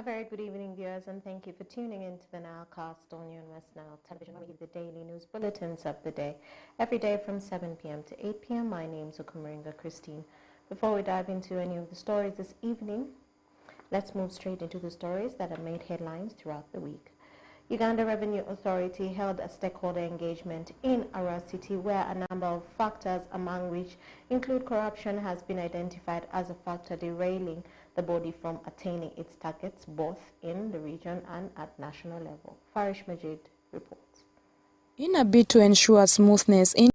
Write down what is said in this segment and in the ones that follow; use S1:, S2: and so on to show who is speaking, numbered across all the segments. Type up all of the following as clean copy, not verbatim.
S1: A very good evening, viewers, and thank you for tuning in to the NILEcast on your West Nile Television, where we give the daily news bulletins of the day, every day from 7 p.m. to 8 p.m. My name's Okumaringa Christine. Before we dive into any of the stories this evening, let's move straight into the stories that have made headlines throughout the week. Uganda Revenue Authority held a stakeholder engagement in Arua City where a number of factors, among which include corruption, has been identified as a factor derailing the body from attaining its targets both in the region and at national level. Farish Majid reports.
S2: In a bid to ensure smoothness in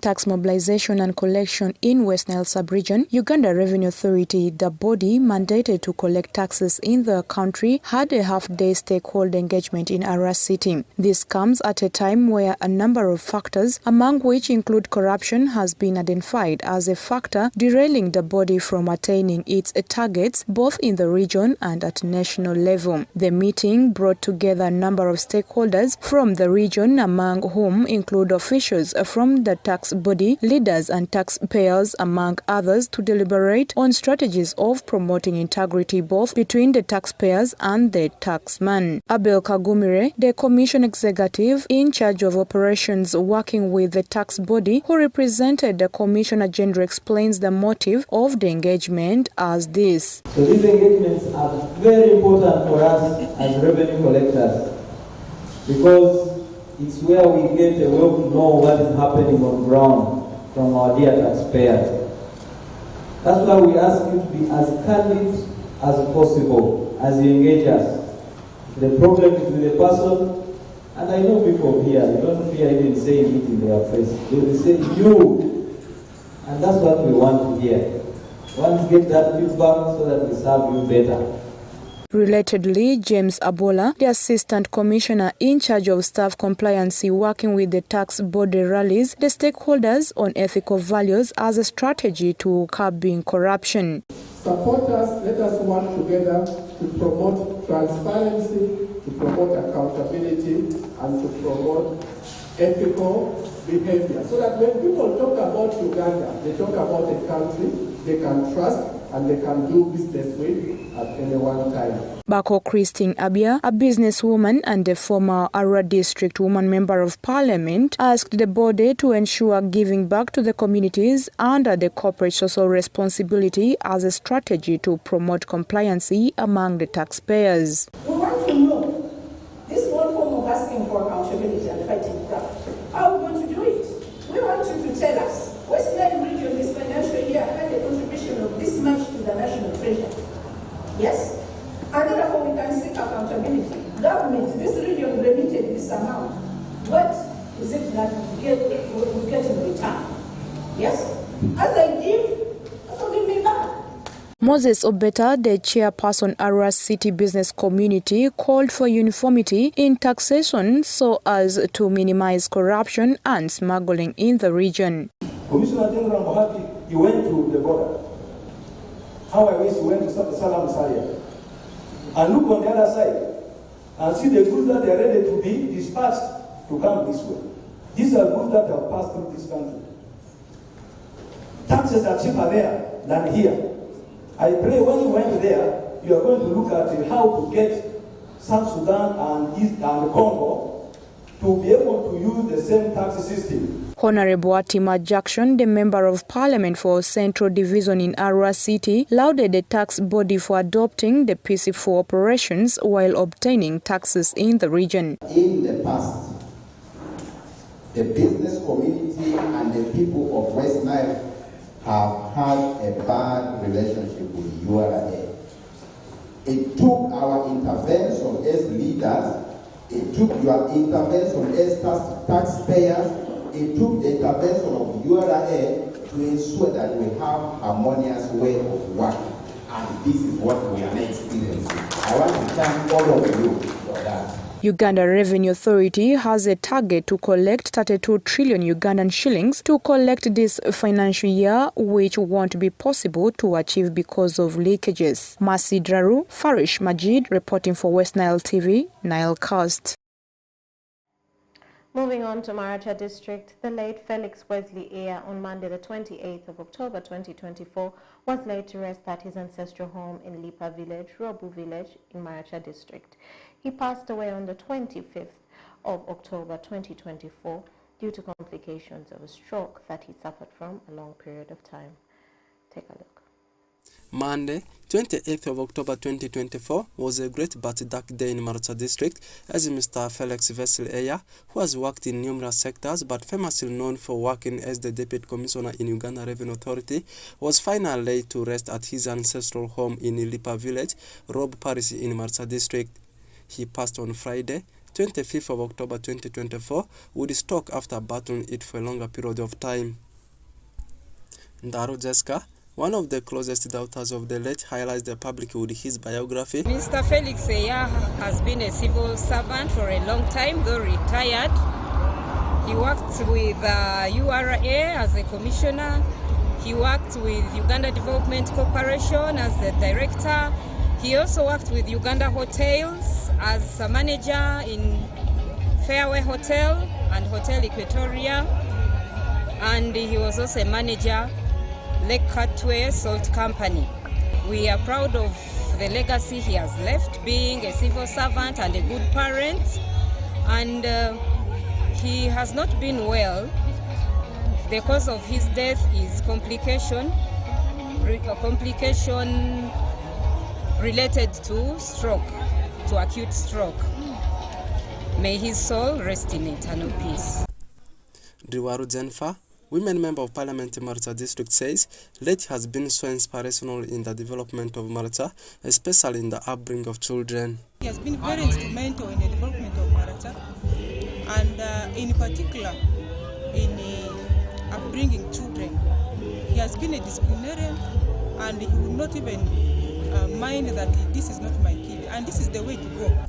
S2: tax mobilization and collection in West Nile sub-region, Uganda Revenue Authority, the body mandated to collect taxes in the country, had a half-day stakeholder engagement in Arua City. This comes at a time where a number of factors, among which include corruption, has been identified as a factor derailing the body from attaining its targets both in the region and at national level. The meeting brought together a number of stakeholders from the region, among whom include officials from the tax body, leaders and taxpayers, among others, to deliberate on strategies of promoting integrity both between the taxpayers and the taxman. Abel Kagumire, the Commission Executive in charge of operations working with the tax body, who represented the Commission agenda, explains the motive of the engagement as this.
S3: So these engagements are very important for us as revenue collectors because it's where we get a way to know what is happening on ground from our dear taxpayers. That's why we ask you to be as candid as possible as you engage us. The problem is with the person, and I know people here, they don't fear even saying it in their face. They will say you, and that's what we want to hear. We want to get that feedback so that we serve you better.
S2: Relatedly, James Abola, the Assistant Commissioner in charge of staff compliance working with the tax body, rallies the stakeholders on ethical values as a strategy to curbing corruption.
S4: Support us, let us work together to promote transparency, to promote accountability, and to promote ethical behavior. So that when people talk about Uganda, they talk about a country they can trust and they can do business with at any one time.
S2: Bako Christine Abia, a businesswoman and a former Arua District Woman Member of Parliament, asked the body to ensure giving back to the communities under the corporate social responsibility as a strategy to promote compliancy among the taxpayers.
S5: We want to know this one form of asking for accountability and fighting crime. How are we going to do it? We want you to tell us. West Nile region this financial year had a contribution of this much to the national treasury. Yes? And therefore we can seek accountability. Government, this region remitted this amount. What is it that we get in return? Yes? As I give, so give me back.
S2: Moses Obeta, the chairperson Arua City Business Community, called for uniformity in taxation so as to minimize corruption and smuggling in the region.
S6: Commissioner General Mohati, he went to the border. How I wish he went to Salam Saria. And look on the other side and see the goods that they are ready to be dispatched to come this way. These are goods that have passed through this country. Taxes are cheaper there than here. I pray when you went there, you are going to look at how to get South Sudan and East and Congo to be able to use the same tax system.
S2: Honorable Atima Jackson, the Member of Parliament for Central Division in Arua City, lauded the tax body for adopting the peaceful operations while obtaining taxes in the region.
S7: In the past, the business community and the people of West Nile have had a bad relationship with URA. It took our intervention as leaders, it took your intervention as taxpayers, it took the intervention of URA to ensure that we have a harmonious way of working. And this is what we are experiencing. I want to thank all of you for that.
S2: Uganda Revenue Authority has a target to collect 32 trillion Ugandan shillings to collect this financial year, which won't be possible to achieve because of leakages. Masi Draru, Farish Majid reporting for West Nile TV, NILEcast.
S1: Moving on to Maracha District, the late Felix Wesley Aya on Monday the 28th of October 2024 was laid to rest at his ancestral home in Lipa Village, Robu Village in Maracha District. He passed away on the 25th of October 2024 due to complications of a stroke that he suffered from a long period of time. Take a look.
S8: Monday, 28th of October 2024 was a great but dark day in Maracha District as Mr. Felix Wesley Aya, who has worked in numerous sectors but famously known for working as the Deputy Commissioner in Uganda Revenue Authority, was finally laid to rest at his ancestral home in Lipa Village, Rob Parish in Maracha District. He passed on Friday, 25th of October 2024, with stroke after battling it for a longer period of time. Ndaro Jessica, one of the closest daughters of the late, highlights the public with his biography.
S9: Mr. Felix Aya has been a civil servant for a long time, though retired. He worked with URA as a commissioner. He worked with Uganda Development Corporation as the director. He also worked with Uganda Hotels as a manager in Fairway Hotel and Hotel Equatoria. And he was also a manager Lake Katwe Salt Company. We are proud of the legacy he has left, being a civil servant and a good parent. And he has not been well. The cause of his death is complication related to stroke, to acute stroke. May his soul rest in eternal peace.
S8: Driwaru Jennifer, Women Member of Parliament in Maracha District, says late has been so inspirational in the development of Maracha, especially in the upbringing of children.
S10: He has been very instrumental in the development of Maracha, and in particular in upbringing children. He has been a disciplinarian, and he will not even mind that this is not my kid, and this is the way to go.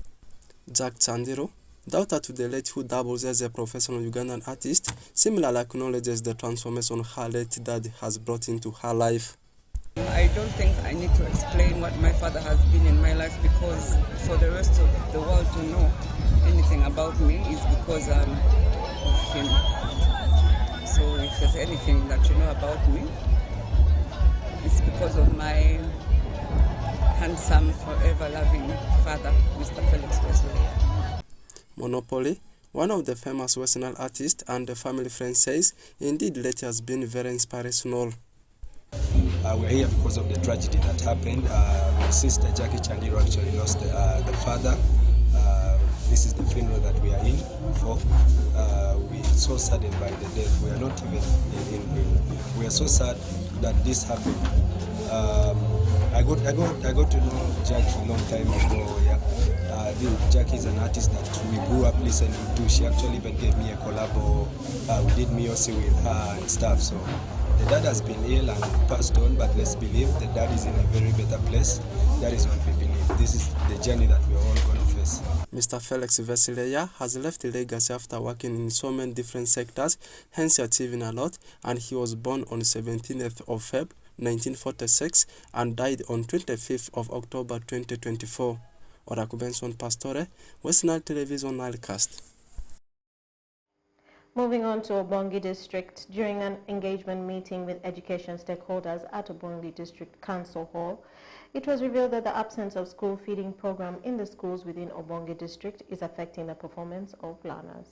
S8: Jack Chandiro, daughter to the late who doubles as a professional Ugandan artist, similarly acknowledges the transformation her late dad has brought into her life.
S11: I don't think I need to explain what my father has been in my life, because for the rest of the world to know anything about me is because of him. So if there's anything that you know about me, it's because of my handsome, forever loving father, Mr. Felix Wesley.
S8: Monopoly, one of the famous Western artists and the family friend, says indeed Leti has been very inspirational.
S12: We're here because of the tragedy that happened. My sister Jackie Chandiro actually lost the father. This is the funeral that we are in for. We're so saddened by the death. We are not even we are so sad that this happened. I got to know Jackie a long time ago. Yeah. Jackie is an artist that we grew up listening to. She actually even gave me a collabo. We did music with her and stuff. So the dad has been ill and passed on, but let's believe the dad is in a very better place. That is what we believe. This is the journey that we're all going to face.
S8: Mr. Felix Wesley Aya has left a legacy after working in so many different sectors, hence achieving a lot, and he was born on 17th of Feb 1946 and died on 25th of October 2024. Oraku Benson Pastore, West Nile Television Nilecast.
S1: Moving on to Obongi District, during an engagement meeting with education stakeholders at Obongi District Council Hall, it was revealed that the absence of school feeding program in the schools within Obongi District is affecting the performance of learners.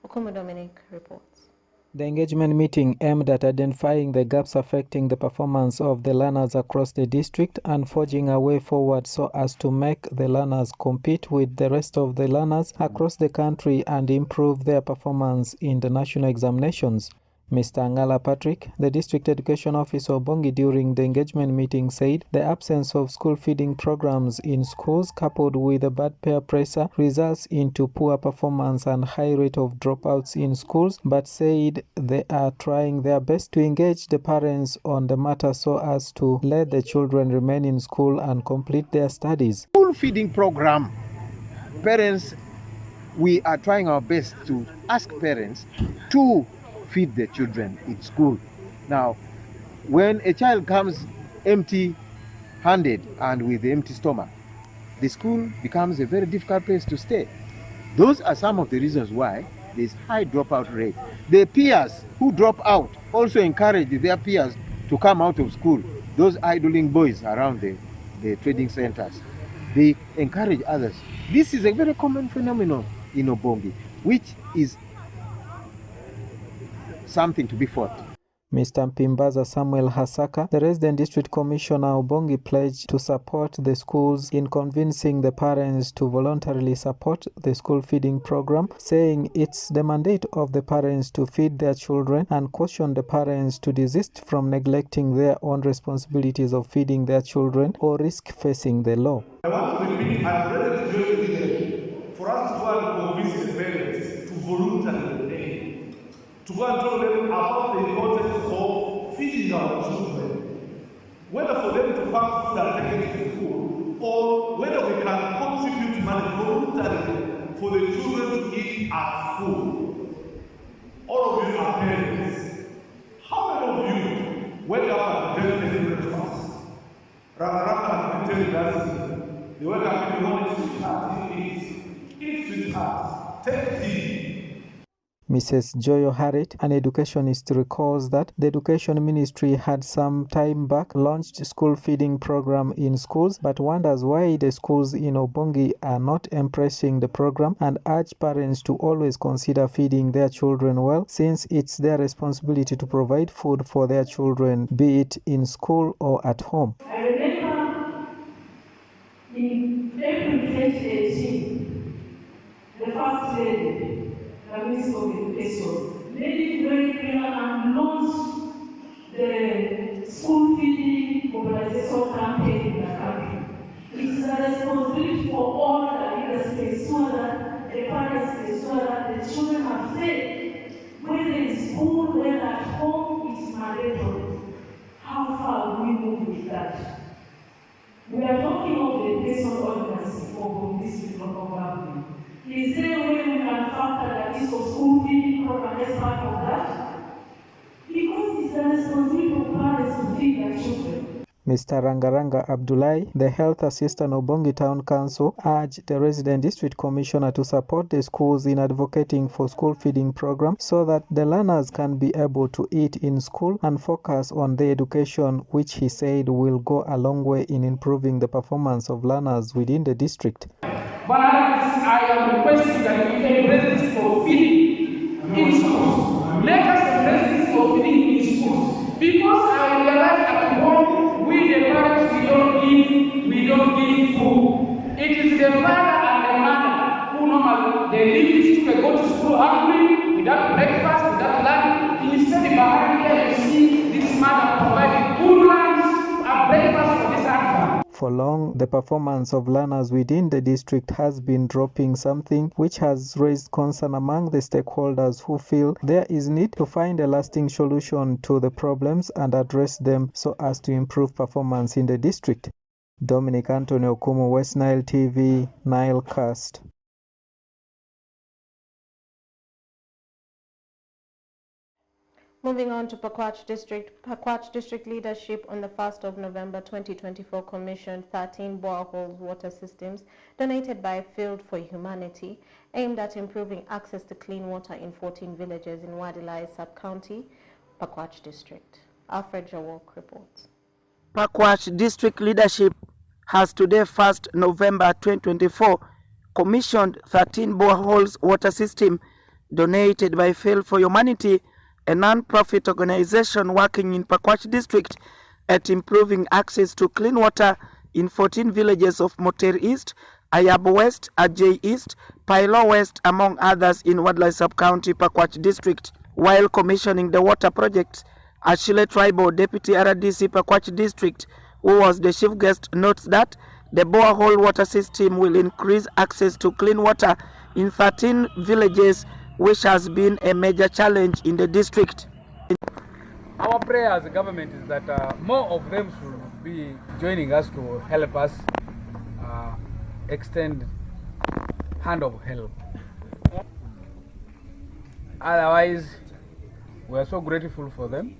S1: Okumu Dominic reports.
S13: The engagement meeting aimed at identifying the gaps affecting the performance of the learners across the district and forging a way forward so as to make the learners compete with the rest of the learners across the country and improve their performance in the national examinations. Mr. Ngala Patrick, the District Education Officer of Obongi, during the engagement meeting said the absence of school feeding programs in schools coupled with a bad peer pressure results into poor performance and high rate of dropouts in schools, but said they are trying their best to engage the parents on the matter so as to let the children remain in school and complete their studies.
S14: School feeding program, parents, we are trying our best to ask parents to feed the children in school. Now, when a child comes empty-handed and with empty stomach, the school becomes a very difficult place to stay. Those are some of the reasons why there's high dropout rate. The peers who drop out also encourage their peers to come out of school. Those idling boys around the trading centers, they encourage others. This is a very common phenomenon in Obongi, which is something to be fought.
S13: Mr. Mpimbaza Samuel Hasaka, the resident district commissioner Obongi, pledged to support the schools in convincing the parents to voluntarily support the school feeding program, saying it's the mandate of the parents to feed their children, and cautioned the parents to desist from neglecting their own responsibilities of feeding their children or risk facing the law.
S15: I want to repeat, I'm ready to join the leadership for us to go and convince the parents to voluntarily pay, to go and tell them about the importance of feeding our children, whether for them to pack food and take it to school, or whether we can contribute money voluntarily for the children to eat at school. All of you are parents. How many of you wake up and take breakfast? Rama has been telling us, you wake up in the morning, sweetheart, eat sweetheart, take tea.
S13: Mrs. Joyo Harrit, an educationist, recalls that the Education Ministry had some time back launched school feeding program in schools, but wonders why the schools in Obongi are not embracing the program, and urge parents to always consider feeding their children well, since it's their responsibility to provide food for their children, be it in school or at home.
S16: I remember in April 2018, the first lady, the Minister of Education, made it very clear and launched the school feeding mobilization campaign in the country. It is a responsibility for all the leaders to ensure that the parents ensure that the children are fed, whether in school, whether at home, it is mandatory. How far will we move with that? We are talking of the education ordinance for this local government. Is there a way we can factor that this school feeding program as part of that? Because it's the responsibility of parents to feed their children.
S13: Mr. Rangaranga Abdullahi, the Health Assistant Obongi Town Council, urged the resident district commissioner to support the schools in advocating for school feeding program so that the learners can be able to eat in school and focus on their education, which he said will go a long way in improving the performance of learners within the district.
S17: But I am requesting that we embrace this for feeding in schools. Let us embrace this for feeding in schools. Because I realize at home, we the parents, we don't give food. It is the father and the mother who normally, they leave these children go to school hungry, without breakfast, without lunch. Instead, behind here, you see this mother providing good lunch and breakfast for this child.
S13: For long, the performance of learners within the district has been dropping, something which has raised concern among the stakeholders who feel there is need to find a lasting solution to the problems and address them so as to improve performance in the district. Dominic Anthony Okumu, West Nile TV, Nile Cast.
S1: Moving on to Pakwach District leadership on the 1st of November 2024 commissioned 13 borehole water systems donated by Field for Humanity aimed at improving access to clean water in 14 villages in Wadilai sub-county, Pakwach District. Alfred Jawok reports.
S18: Pakwach District leadership has today, 1st November 2024, commissioned 13 boreholes water system donated by Field for Humanity, a non-profit organization working in Pakwach District at improving access to clean water in 14 villages of Moter East, Ayabo West, Ajay East, Pailo West, among others in Wadlai Sub-County, Pakwach District. While commissioning the water project, Ashile Tribal Deputy RDC Pakwach District, who was the chief guest, notes that the borehole water system will increase access to clean water in 13 villages, which has been a major challenge in the district.
S19: Our prayer as a government is that more of them should be joining us to help us extend hand of help. Otherwise, we are so grateful for them,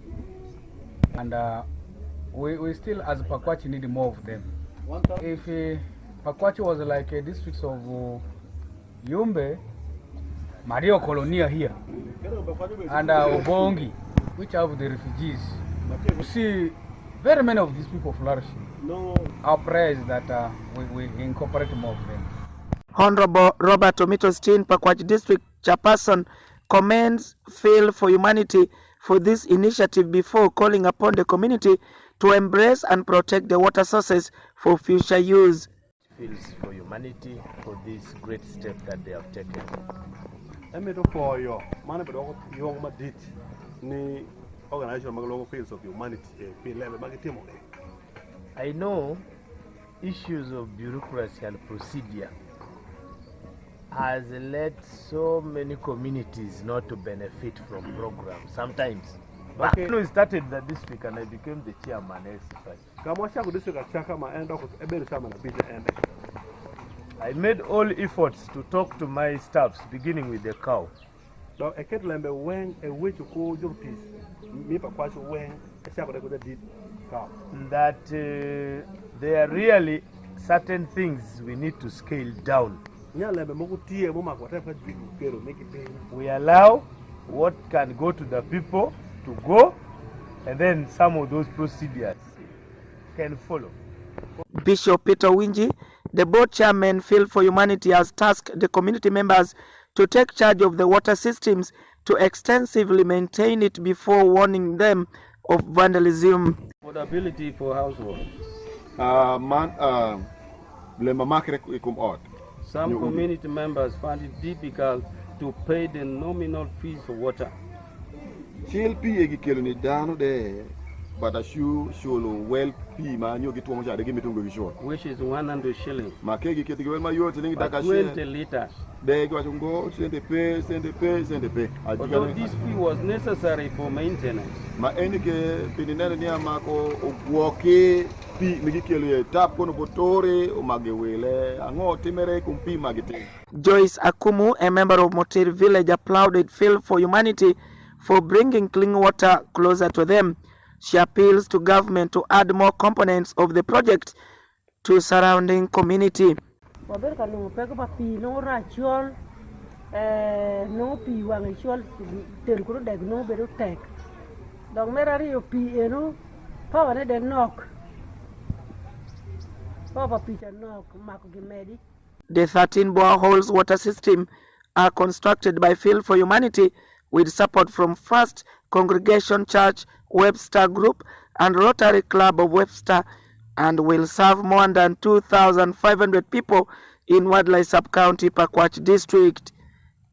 S19: and we still, as Pakwach, need more of them. If Pakwach was like a district of Yumbe, Mario Colonia here, and Obongi, which have the refugees. You see very many of these people flourishing. Our prayer is that we incorporate more of them.
S18: Honorable Robert Omitostin, Pakwach District Chairperson, commends Phil for Humanity for this initiative before calling upon the community to embrace and protect the water sources for future use.
S20: Feels for Humanity for this great step that they have taken. I know issues of bureaucracy and procedure has led so many communities not to benefit from programs. Sometimes. Back when we started the district and I became the chairman, I made all efforts to talk to my staffs, beginning with the cow. That there are really certain things we need to scale down. We allow what can go to the people to go, and then some of those procedures can follow.
S18: Bishop Peter Winji, the board chairman Phil for Humanity, has tasked the community members to take charge of the water systems to extensively maintain it before warning them of vandalism.
S21: Affordability for households. Some community members find it difficult to pay the nominal fees for water. Which is 100 shillings. But 20 liters. Although this fee was necessary for maintenance.
S18: Joyce Akumu, a member of Motir Village, applauded Phil for Humanity for bringing clean water closer to them. She appeals to government to add more components of the project to surrounding community. The 13 boreholes water system are constructed by Phil for Humanity with support from First Congregation Church, Webster Group, and Rotary Club of Webster, and will serve more than 2,500 people in Wadlai Sub-County, Pakwach District.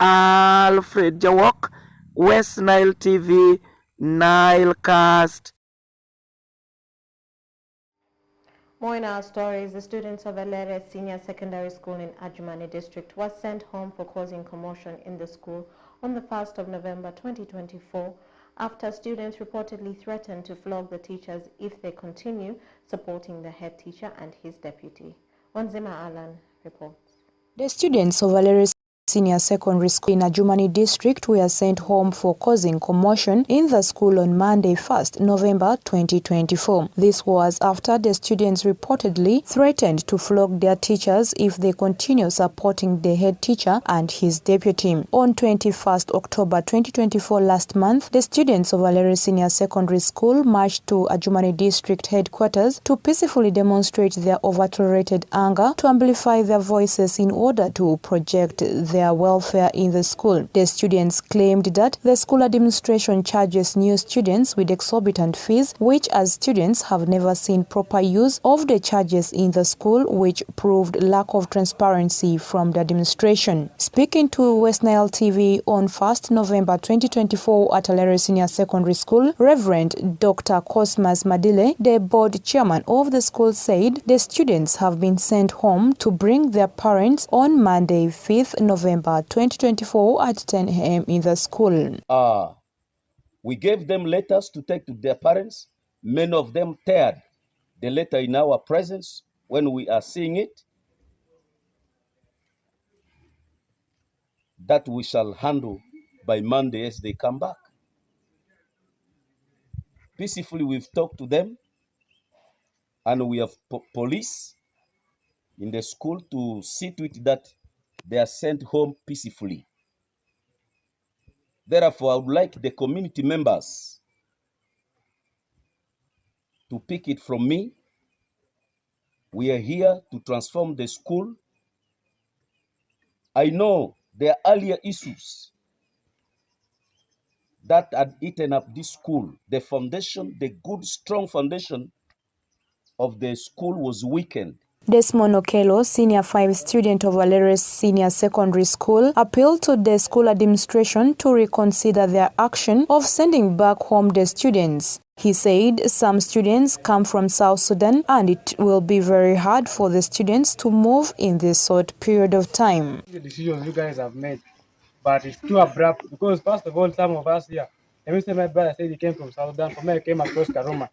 S18: Alfred Jawok, West Nile TV, Nile Cast.
S1: More in our stories, the students of Elere Senior Secondary School in Adjumani District was sent home for causing commotion in the school on the 1st of November 2024 after students reportedly threatened to flog the teachers if they continue supporting the head teacher and his deputy. Wanzima Alan reports.
S2: The students of Elere Senior Secondary School in Adjumani District were sent home for causing commotion in the school on Monday, 1st November 2024. This was after the students reportedly threatened to flog their teachers if they continue supporting the head teacher and his deputy. On 21st October 2024 last month, the students of Elere Senior Secondary School marched to Adjumani District headquarters to peacefully demonstrate their over-tolerated anger to amplify their voices in order to project their welfare in the school. The students claimed that the school administration charges new students with exorbitant fees, which as students have never seen proper use of the charges in the school, which proved lack of transparency from the administration. Speaking to West Nile TV on 1st November 2024 at Elere Senior Secondary School, Reverend Dr. Cosmas Madile, the board chairman of the school, said the students have been sent home to bring their parents on Monday, 5th November 2024 at 10 a.m. in the school.
S22: We gave them letters to take to their parents. Many of them teared the letter in our presence when we are seeing it. That we shall handle by Monday as they come back. Peacefully, we've talked to them, and we have police in the school to see to it that they are sent home peacefully. Therefore, I would like the community members to pick it from me. We are here to transform the school. I know there are earlier issues that had eaten up this school. The foundation, the good, strong foundation of the school was weakened.
S2: Desmond Okello, Senior 5 student of Valeres Senior Secondary School, appealed to the school administration to reconsider their action of sending back home the students. He said some students come from South Sudan and it will be very hard for the students to move in this short period of time.
S19: The decisions you guys have made, but it's too abrupt because first of all, some of us here, let me say my brother said he came from South Sudan, for me I came across Karoma.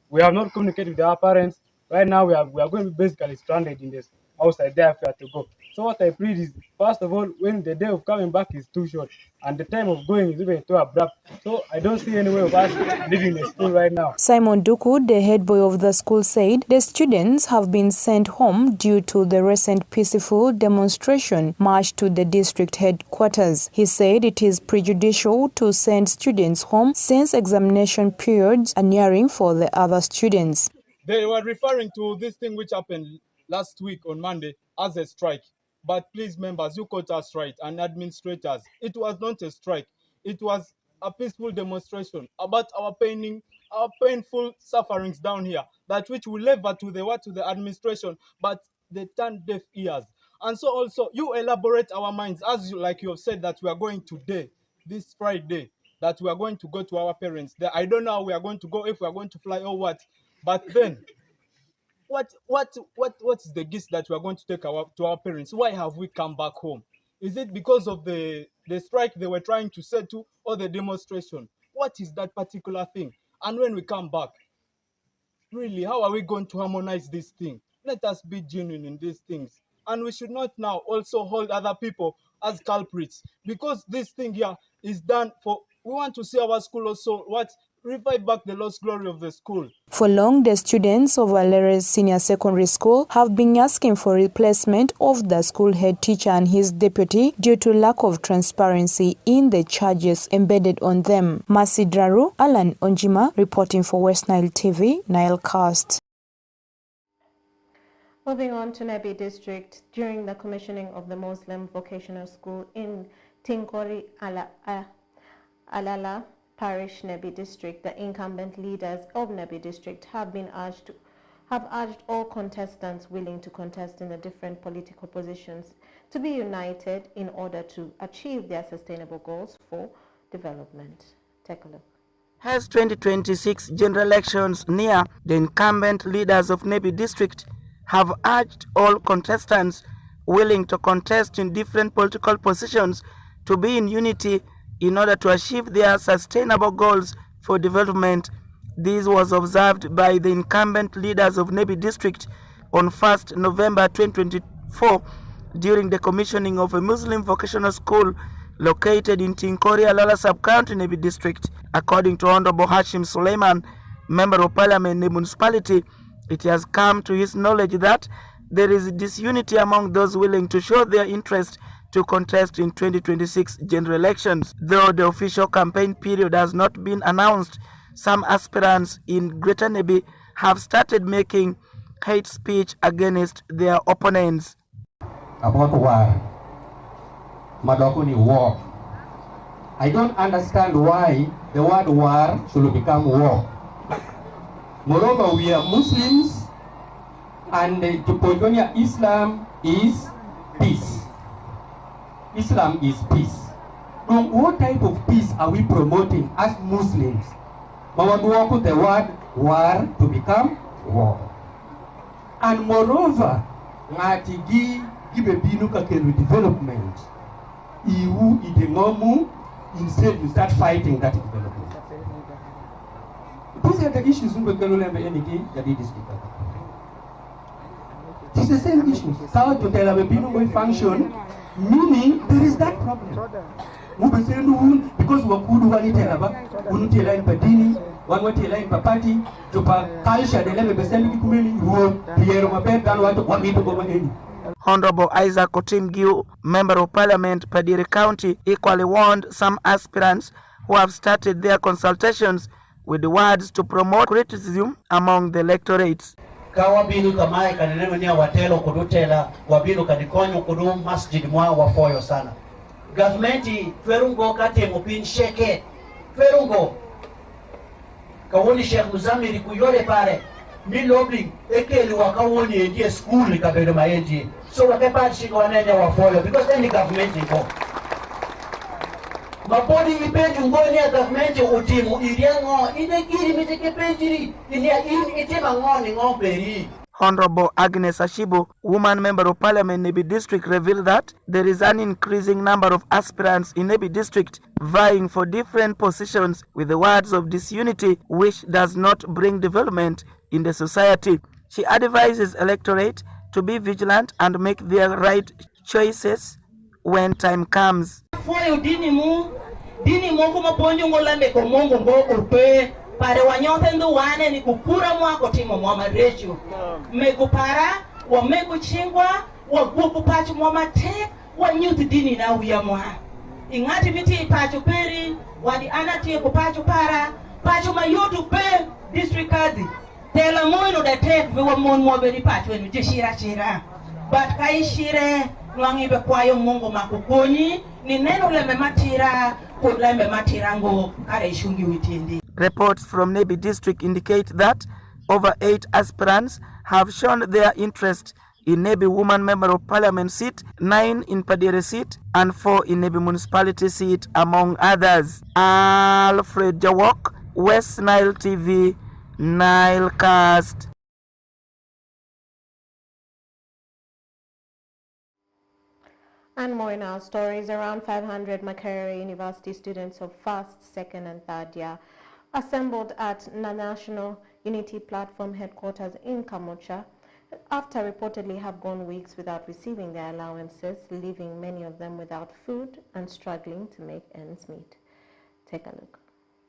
S19: We have not communicated with our parents. Right now we are going to be basically stranded in this outside there if we have to go. So what I plead is, first of all, when the day of coming back is too short and the time of going is even too abrupt, so I don't see any way of us leaving the school right now.
S2: Simon Duku, the head boy of the school, said the students have been sent home due to the recent peaceful demonstration march to the district headquarters. He said it is prejudicial to send students home since examination periods are nearing for the other students.
S3: They were referring to this thing which happened last week on Monday as a strike. But please, members, you caught us right, and administrators, it was not a strike. It was a peaceful demonstration about our painful sufferings down here, that which we lever to the administration, but they turned deaf ears. And so also, you elaborate our minds, as like you have said that we are going today, this Friday, that we are going to go to our parents. I don't know how we are going to go, if we are going to fly or what. But then, what is the gist that we are going to take to our parents? Why have we come back home? Is it because of the strike they were trying to settle or the demonstration? What is that particular thing? And when we come back, really, how are we going to harmonize this thing? Let us be genuine in these things. And we should not now also hold other people as culprits, because this thing here is done for, we want to see our school also revive back the lost glory of the school.
S2: For long, the students of Valeres Senior Secondary School have been asking for replacement of the school head teacher and his deputy due to lack of transparency in the charges embedded on them. Mercy Draru, Alan Onjima, reporting for West Nile TV, Nilecast.
S1: Moving on to Nebi District, during the commissioning of the Muslim Vocational School in Tinkori Alala Parish, Nebi District, the incumbent leaders of Nebi District have urged all contestants willing to contest in the different political positions to be united in order to achieve their sustainable goals for development. Take a look.
S18: As 2026 general elections near, the incumbent leaders of Nebi District have urged all contestants willing to contest in different political positions to be in unity in order to achieve their sustainable goals for development. This was observed by the incumbent leaders of Nebi District on 1st November 2024 during the commissioning of a Muslim vocational school located in Tinkori Alala Sub-County, Nebi District. According to Honorable Hashim Suleiman, Member of Parliament, Nebi Municipality, it has come to his knowledge that there is disunity among those willing to show their interest to contest in 2026 general elections. Though the official campaign period has not been announced, some aspirants in Greater Nebi have started making hate speech against their opponents.
S4: About war, Madokuni war. I don't understand why the word war should become war. Moreover, we are Muslims, and the Poidonia Islam is peace. Islam is peace. So what type of peace are we promoting as Muslims? Mawaduwaku the word war to become war. And moreover, ngatigi gibebinu kakelu development. Iwu idengomu, instead you start fighting that development. These are the issues it's the same issue. How to tell a people function, meaning there is that problem. Because wakudu wanitelaba, unutela in padini, wanwatela in papati, to pa culture the level besemi kumeli, who Pierre Mabet than what we to go again.
S18: Honorable Isaac Otimgiu, Member of Parliament, Padiri County, equally warned some aspirants who have started their consultations with the words to promote criticism among the electorates.
S5: Kawabilu kamae kanenemania watelo kudutela wabilu kadikonyo kudum masjid mwa wafoyo sana. Governmenti twerungo kate mopin sheke twerungo kawoni Sheikh Muzamiri kuyole pare mi lobby ekeli wakawoni endie school kabedo maendi so wakepati shika wanene wafoyo because any government iko mapodi ipeju ngoni ya government utimu iriango ine kiri miteke pejiri inia itima ngoni ngomberi.
S18: Honorable Agnes Ashibo, woman member of parliament Nebi district, revealed that there is an increasing number of aspirants in Nebi district vying for different positions with the words of disunity which does not bring development in the society. She advises electorate to be vigilant and make their right choices when time comes.
S6: Foyo dini mo kuma ponyo ngolambe ko mongo ngo upe pare wanyote ndo wane ni kukura mwako timo mwa marejo megupara wa meguchingwa wa gugu pachu mwa mate wa nyuti dini na uya mwa ingati miti pachu peri wadi anati ko pachu para pachu mayutu pe district kazi tela moyo da tek we wa mon mo beri pachu en jeshira chira but kai shire nwangibe kwayo mungu makukoni ni neno leme matira kulembe matirango kare ishungi witindi.
S18: Reports from Nebi district indicate that over 8 aspirants have shown their interest in Nebi woman member of parliament seat, 9 in Padire seat, and 4 in Nebi municipality seat, among others. Alfred Jawok, West Nile TV, Nile Cast.
S1: And more in our stories, around 500 Makerere University students of first, second and third year assembled at the National Unity Platform headquarters in Kamocha after reportedly have gone weeks without receiving their allowances, leaving many of them without food and struggling to make ends meet. Take a look.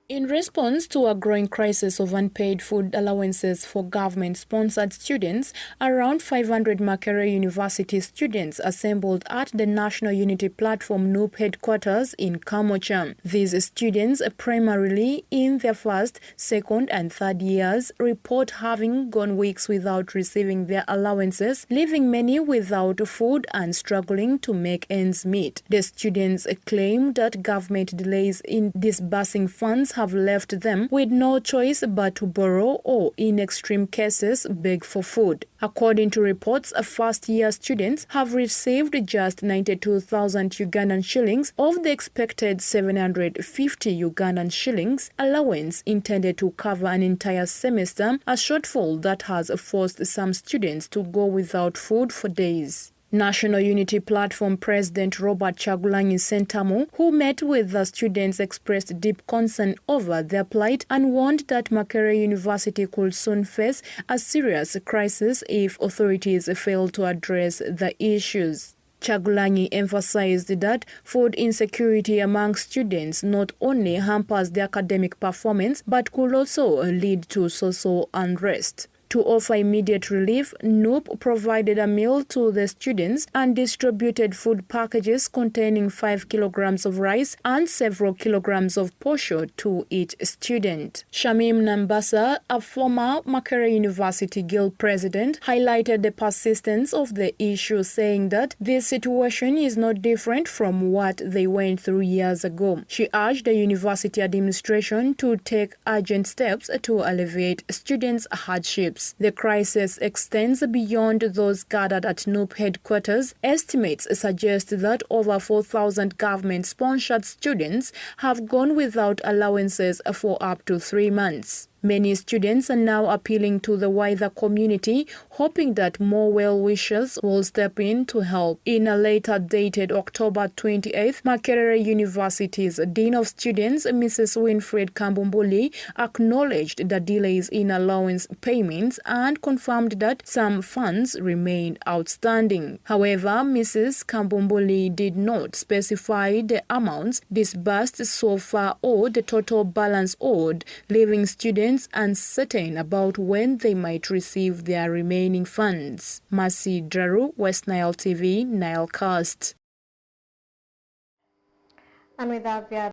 S2: In response to a growing crisis of unpaid food allowances for government-sponsored students, around 500 Makerere University students assembled at the National Unity Platform NUP headquarters in Kamocha. These students, primarily in their first, second and third years, report having gone weeks without receiving their allowances, leaving many without food and struggling to make ends meet. The students claim that government delays in disbursing funds have left them with no choice but to borrow or, in extreme cases, beg for food. According to reports, first-year students have received just 92,000 Ugandan shillings of the expected 750 Ugandan shillings allowance intended to cover an entire semester, a shortfall that has forced some students to go without food for days. National Unity Platform President Robert Chagulanyi Sentamu, who met with the students, expressed deep concern over their plight and warned that Makerere University could soon face a serious crisis if authorities fail to address the issues. Chagulanyi emphasized that food insecurity among students not only hampers their academic performance but could also lead to social unrest. To offer immediate relief, NUP provided a meal to the students and distributed food packages containing 5 kilograms of rice and several kilograms of posho to each student. Shamim Nambasa, a former Makerere University Guild president, highlighted the persistence of the issue, saying that this situation is not different from what they went through years ago. She urged the university administration to take urgent steps to alleviate students' hardships. The crisis extends beyond those gathered at NUP headquarters. Estimates suggest that over 4,000 government-sponsored students have gone without allowances for up to 3 months. Many students are now appealing to the wider community, hoping that more well-wishers will step in to help. In a letter dated October 28th, Makerere University's Dean of Students, Mrs. Winfred Kambumbuli, acknowledged the delays in allowance payments and confirmed that some funds remain outstanding. However, Mrs. Kambumbuli did not specify the amounts disbursed so far or the total balance owed, leaving students remains uncertain about when they might receive their remaining funds. Mercy Draru, West Nile TV, Nilecast.
S1: And with that, we are